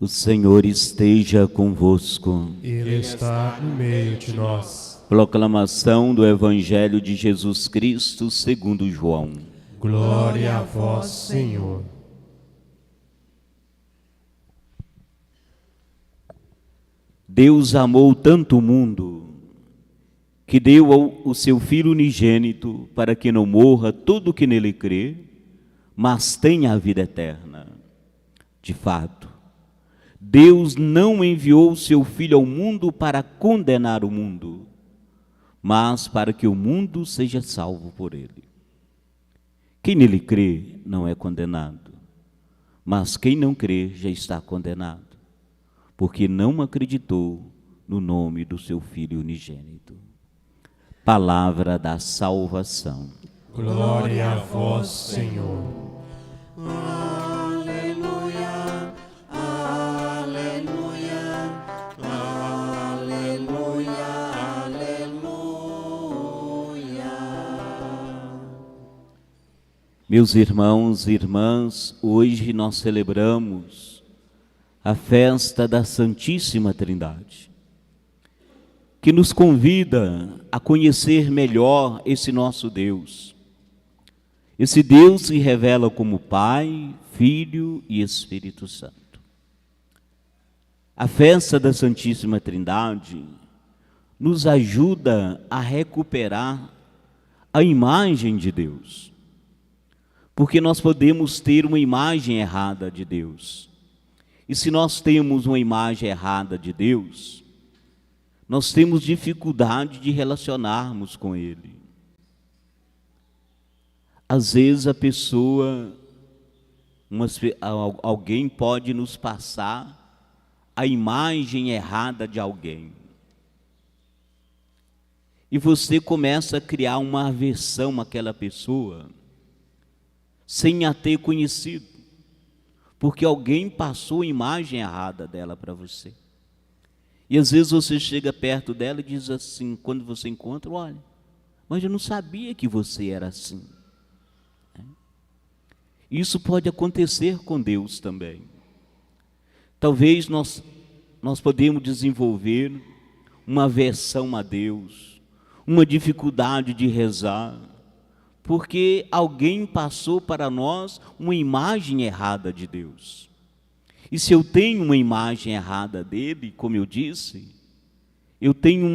O Senhor esteja convosco. Ele está no meio de nós. Proclamação do Evangelho de Jesus Cristo segundo João. Glória a vós, Senhor. Deus amou tanto o mundo que deu o seu Filho unigênito para que não morra todo o que nele crê, mas tenha a vida eterna. De fato, Deus não enviou o seu Filho ao mundo para condenar o mundo, mas para que o mundo seja salvo por ele. Quem nele crê não é condenado, mas quem não crê já está condenado, porque não acreditou no nome do seu Filho unigênito. Palavra da salvação. Glória a vós, Senhor. Aleluia, aleluia, aleluia, aleluia. Meus irmãos e irmãs, hoje nós celebramos a festa da Santíssima Trindade, que nos convida a conhecer melhor esse nosso Deus. Esse Deus se revela como Pai, Filho e Espírito Santo. A festa da Santíssima Trindade nos ajuda a recuperar a imagem de Deus, porque nós podemos ter uma imagem errada de Deus. E se nós temos uma imagem errada de Deus, nós temos dificuldade de relacionarmos com Ele. Às vezes a pessoa, alguém pode nos passar a imagem errada de alguém. E você começa a criar uma aversão àquela pessoa, sem a ter conhecido, porque alguém passou a imagem errada dela para você. E às vezes você chega perto dela e diz assim, quando você encontra, olha, mas eu não sabia que você era assim. Isso pode acontecer com Deus também. Talvez nós podemos desenvolver uma aversão a Deus, uma dificuldade de rezar, porque alguém passou para nós uma imagem errada de Deus. E se eu tenho uma imagem errada dele, como eu disse, eu tenho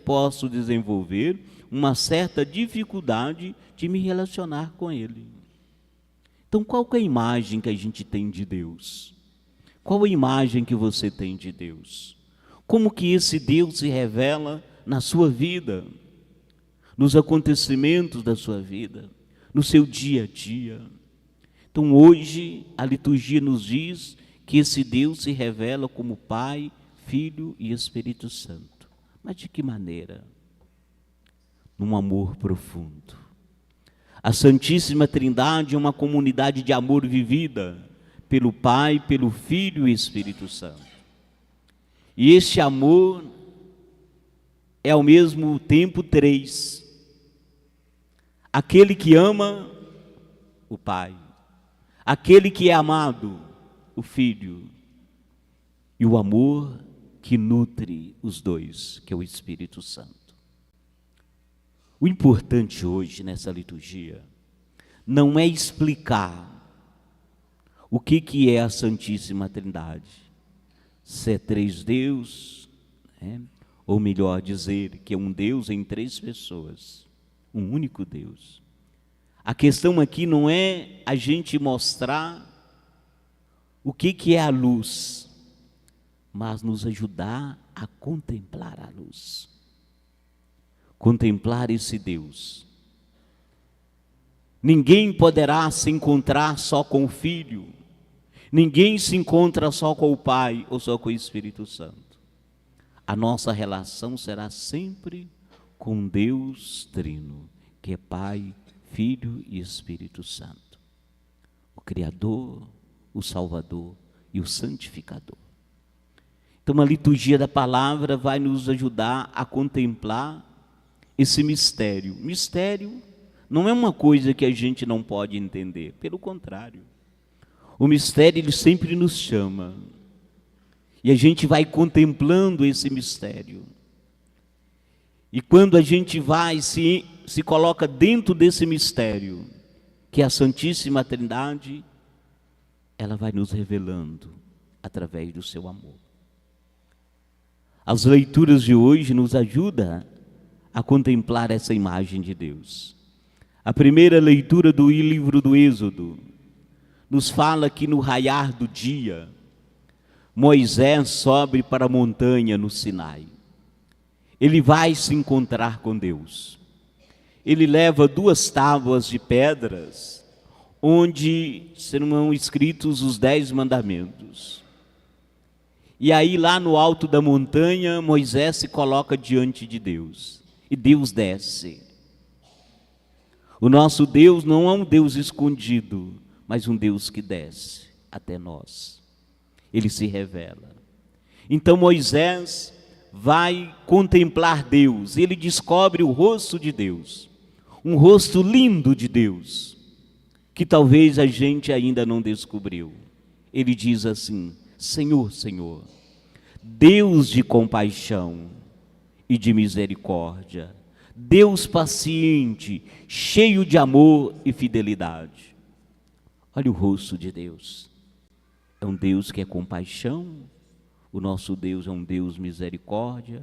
posso desenvolver uma certa dificuldade de me relacionar com ele. Então, qual que é a imagem que a gente tem de Deus? Qual a imagem que você tem de Deus? Como que esse Deus se revela na sua vida, nos acontecimentos da sua vida, no seu dia a dia? Então hoje a liturgia nos diz que esse Deus se revela como Pai, Filho e Espírito Santo. Mas de que maneira? Num amor profundo. A Santíssima Trindade é uma comunidade de amor vivida pelo Pai, pelo Filho e Espírito Santo. E este amor é ao mesmo tempo três. Aquele que ama o Pai, aquele que é amado, o Filho, e o amor que nutre os dois, que é o Espírito Santo. O importante hoje nessa liturgia não é explicar o que é a Santíssima Trindade, se é três Deus, ou melhor dizer, que é um Deus em três pessoas, um único Deus. A questão aqui não é a gente mostrar o que é a luz, mas nos ajudar a contemplar a luz. Contemplar esse Deus. Ninguém poderá se encontrar só com o Filho. Ninguém se encontra só com o Pai ou só com o Espírito Santo. A nossa relação será sempre com Deus Trino, que é Pai, Filho e Espírito Santo. O Criador, o Salvador e o Santificador. Então a liturgia da palavra vai nos ajudar a contemplar esse mistério. Mistério não é uma coisa que a gente não pode entender, pelo contrário. O mistério ele sempre nos chama E a gente vai contemplando esse mistério. E quando a gente vai se coloca dentro desse mistério, que é a Santíssima Trindade, ela vai nos revelando através do seu amor. As leituras de hoje nos ajudam a contemplar essa imagem de Deus. A primeira leitura do livro do Êxodo nos fala que no raiar do dia, Moisés sobe para a montanha no Sinai. Ele vai se encontrar com Deus. Ele leva 2 tábuas de pedras, onde serão escritos os 10 mandamentos. E aí lá no alto da montanha, Moisés se coloca diante de Deus. E Deus desce. O nosso Deus não é um Deus escondido, mas um Deus que desce até nós. Ele se revela. Então Moisés vai contemplar Deus. Ele descobre o rosto de Deus. Um rosto lindo de Deus, que talvez a gente ainda não descobriu. Ele diz assim: Senhor, Senhor, Deus de compaixão e de misericórdia, Deus paciente, cheio de amor e fidelidade. Olha o rosto de Deus. É um Deus que é compaixão. O nosso Deus é um Deus misericórdia.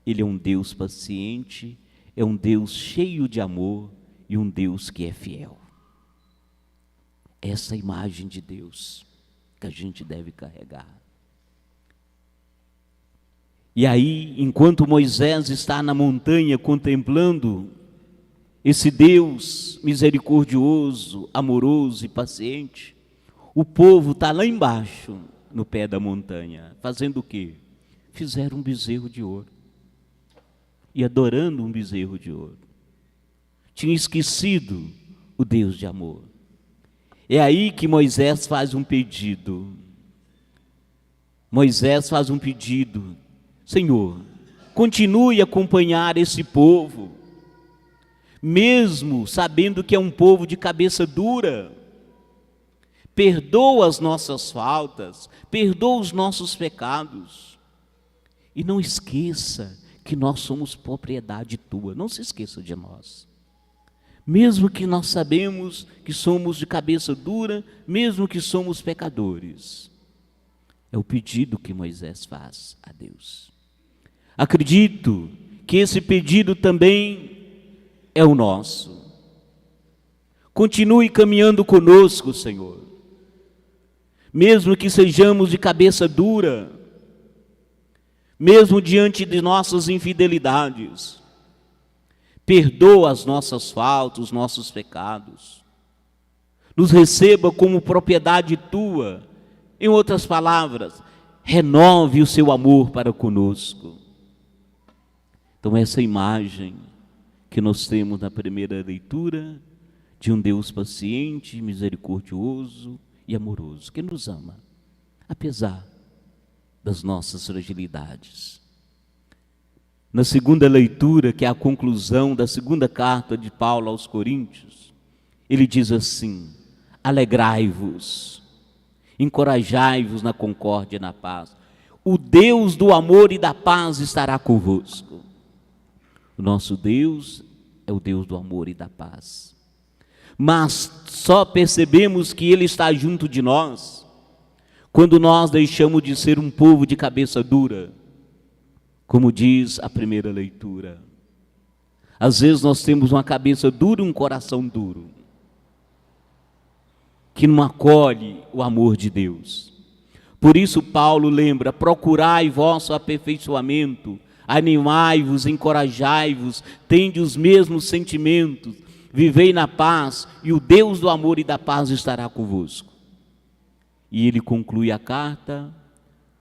Ele é um Deus paciente. É um Deus cheio de amor e um Deus que é fiel. Essa imagem de Deus que a gente deve carregar. E aí, enquanto Moisés está na montanha contemplando esse Deus misericordioso, amoroso e paciente, o povo está lá embaixo, no pé da montanha, fazendo o quê? Fizeram um bezerro de ouro. E adorando um bezerro de ouro. Tinha esquecido o Deus de amor. É aí que Moisés faz um pedido. Moisés faz um pedido: Senhor, continue a acompanhar esse povo, mesmo sabendo que é um povo de cabeça dura. Perdoa as nossas faltas, perdoa os nossos pecados. E não esqueça que nós somos propriedade tua, não se esqueça de nós. Mesmo que nós sabemos que somos de cabeça dura, mesmo que somos pecadores. É o pedido que Moisés faz a Deus. Acredito que esse pedido também é o nosso. Continue caminhando conosco, Senhor. Mesmo que sejamos de cabeça dura, mesmo diante de nossas infidelidades, perdoa as nossas faltas, os nossos pecados. Nos receba como propriedade tua. Em outras palavras, renove o seu amor para conosco. Então essa imagem que nós temos na primeira leitura, de um Deus paciente, misericordioso e amoroso, que nos ama, apesar das nossas fragilidades. Na segunda leitura, que é a conclusão da segunda carta de Paulo aos Coríntios, ele diz assim: alegrai-vos, encorajai-vos na concórdia e na paz. O Deus do amor e da paz estará convosco. O nosso Deus é o Deus do amor e da paz. Mas só percebemos que Ele está junto de nós quando nós deixamos de ser um povo de cabeça dura, como diz a primeira leitura. Às vezes nós temos uma cabeça dura e um coração duro, que não acolhe o amor de Deus. Por isso Paulo lembra: procurai vosso aperfeiçoamento, animai-vos, encorajai-vos, tende os mesmos sentimentos, vivei na paz, e o Deus do amor e da paz estará convosco. E ele conclui a carta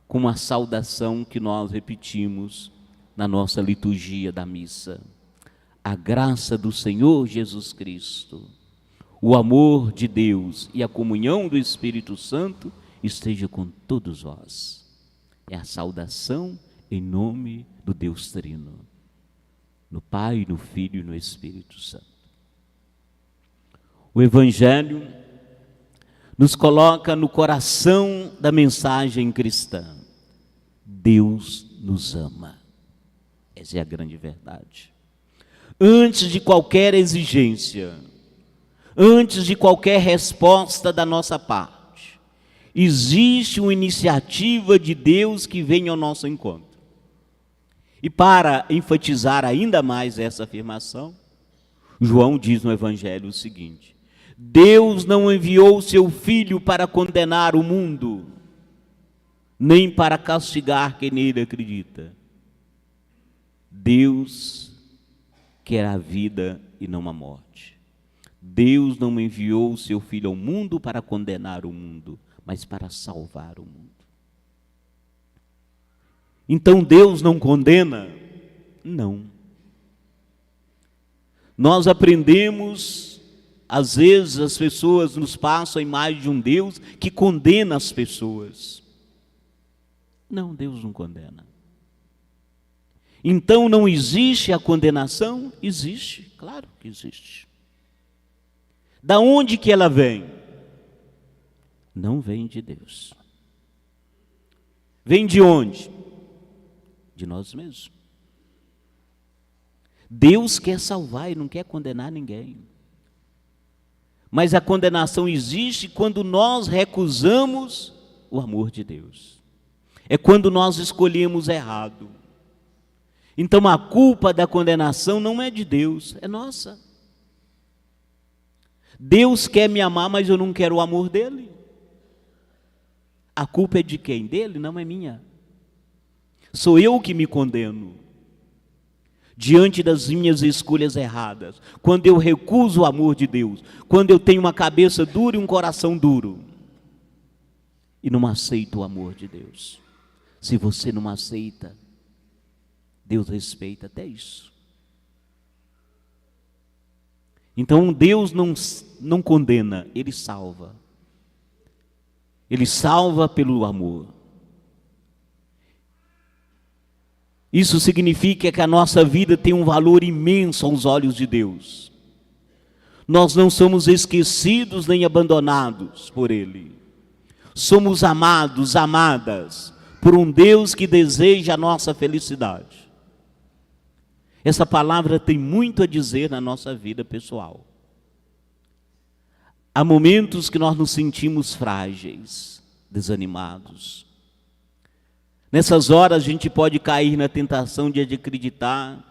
com uma saudação que nós repetimos na nossa liturgia da missa: a graça do Senhor Jesus Cristo, o amor de Deus e a comunhão do Espírito Santo esteja com todos vós. É a saudação em nome do Deus Trino, no Pai, no Filho e no Espírito Santo. O Evangelho nos coloca no coração da mensagem cristã. Deus nos ama. Essa é a grande verdade. Antes de qualquer exigência, antes de qualquer resposta da nossa parte, existe uma iniciativa de Deus que vem ao nosso encontro. E para enfatizar ainda mais essa afirmação, João diz no Evangelho o seguinte: Deus não enviou o seu Filho para condenar o mundo, nem para castigar quem nele acredita. Deus quer a vida e não a morte. Deus não enviou o seu Filho ao mundo para condenar o mundo, mas para salvar o mundo. Então Deus não condena? Não. Nós aprendemos, às vezes as pessoas nos passam a imagem de um Deus que condena as pessoas. Não, Deus não condena. Então não existe a condenação? Existe, claro que existe. Da onde que ela vem? Não vem de Deus. Vem de onde? De nós mesmos. Deus quer salvar e não quer condenar ninguém. Mas a condenação existe quando nós recusamos o amor de Deus. É quando nós escolhemos errado. Então a culpa da condenação não é de Deus, é nossa. Deus quer me amar, mas eu não quero o amor dele. A culpa é de quem? Dele, não é minha. Sou eu que me condeno diante das minhas escolhas erradas, quando eu recuso o amor de Deus, quando eu tenho uma cabeça dura e um coração duro e não aceito o amor de Deus. Se você não aceita, Deus respeita até isso. Então Deus não condena, Ele salva. Ele salva pelo amor. Isso significa que a nossa vida tem um valor imenso aos olhos de Deus. Nós não somos esquecidos nem abandonados por Ele. Somos amados, amadas por um Deus que deseja a nossa felicidade. Essa palavra tem muito a dizer na nossa vida pessoal. Há momentos que nós nos sentimos frágeis, desanimados. Nessas horas a gente pode cair na tentação de acreditar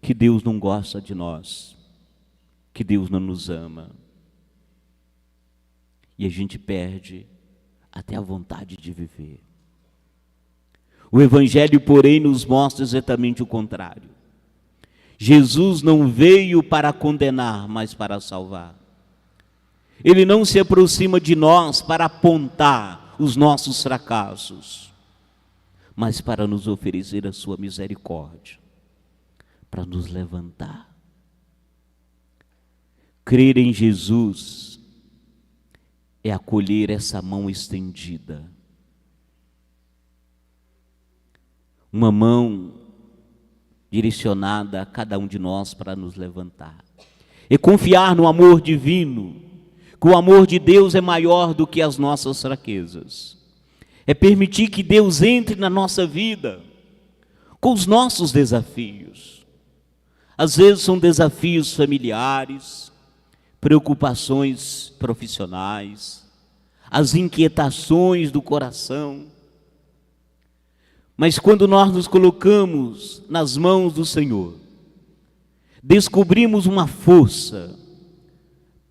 que Deus não gosta de nós, que Deus não nos ama. E a gente perde até a vontade de viver. O Evangelho, porém, nos mostra exatamente o contrário. Jesus não veio para condenar, mas para salvar. Ele não se aproxima de nós para apontar os nossos fracassos, mas para nos oferecer a sua misericórdia, para nos levantar. Crer em Jesus é acolher essa mão estendida. Uma mão direcionada a cada um de nós para nos levantar. É confiar no amor divino, que o amor de Deus é maior do que as nossas fraquezas. É permitir que Deus entre na nossa vida com os nossos desafios. Às vezes são desafios familiares, preocupações profissionais, as inquietações do coração. Mas quando nós nos colocamos nas mãos do Senhor, descobrimos uma força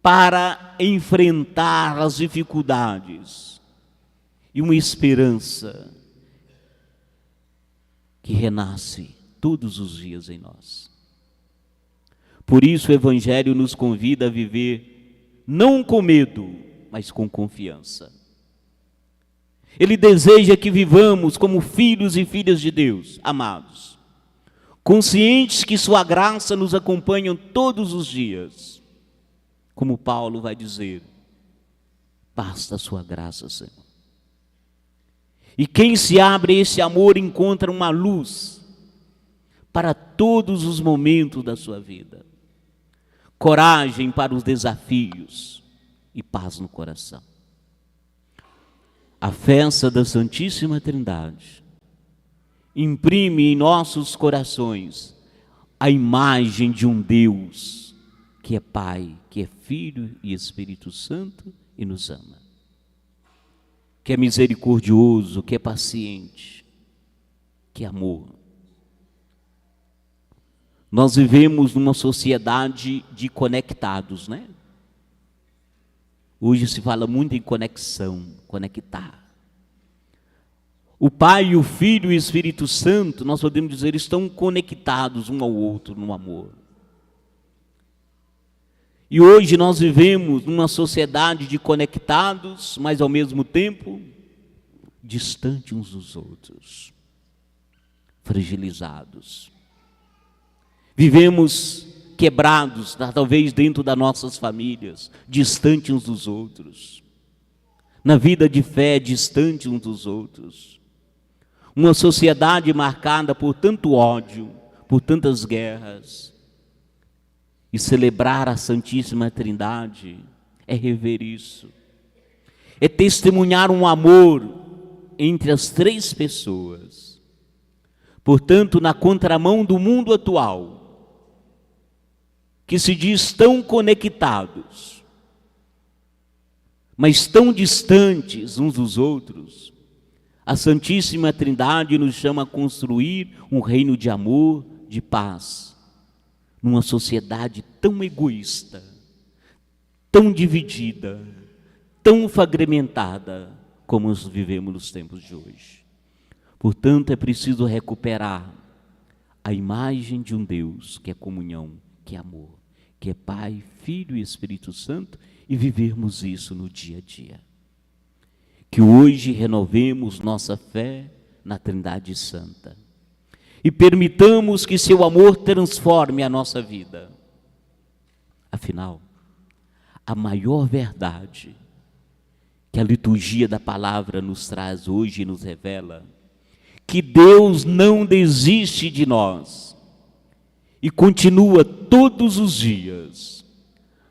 para enfrentar as dificuldades e uma esperança que renasce todos os dias em nós. Por isso o Evangelho nos convida a viver não com medo, mas com confiança. Ele deseja que vivamos como filhos e filhas de Deus, amados, conscientes que sua graça nos acompanha todos os dias. Como Paulo vai dizer, basta a sua graça, Senhor. E quem se abre a esse amor encontra uma luz para todos os momentos da sua vida. Coragem para os desafios e paz no coração. A festa da Santíssima Trindade imprime em nossos corações a imagem de um Deus que é Pai, que é Filho e Espírito Santo e nos ama, que é misericordioso, que é paciente, que é amor. Nós vivemos numa sociedade de conectados, né? Hoje se fala muito em conexão, conectar. O Pai, o Filho e o Espírito Santo, nós podemos dizer, estão conectados um ao outro no amor. E hoje nós vivemos numa sociedade de conectados, mas ao mesmo tempo distante uns dos outros, fragilizados. Vivemos quebrados, talvez dentro das nossas famílias, distante uns dos outros. Na vida de fé, distante uns dos outros. Uma sociedade marcada por tanto ódio, por tantas guerras. E celebrar a Santíssima Trindade é rever isso. É testemunhar um amor entre as três pessoas. Portanto, na contramão do mundo atual, que se diz tão conectados, mas tão distantes uns dos outros, a Santíssima Trindade nos chama a construir um reino de amor, de paz, numa sociedade tão egoísta, tão dividida, tão fragmentada como nós vivemos nos tempos de hoje. Portanto, é preciso recuperar a imagem de um Deus que é comunhão, que é amor, que é Pai, Filho e Espírito Santo, e vivermos isso no dia a dia. Que hoje renovemos nossa fé na Trindade Santa e permitamos que seu amor transforme a nossa vida. Afinal, a maior verdade que a liturgia da palavra nos traz hoje e nos revela, que Deus não desiste de nós e continua todos os dias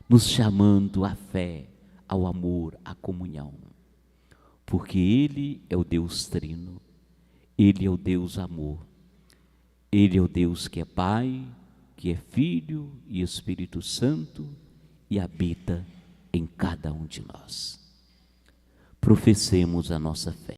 nos chamando à fé, ao amor, à comunhão. Porque Ele é o Deus Trino, Ele é o Deus Amor, Ele é o Deus que é Pai, que é Filho e Espírito Santo e habita em cada um de nós. Professemos a nossa fé.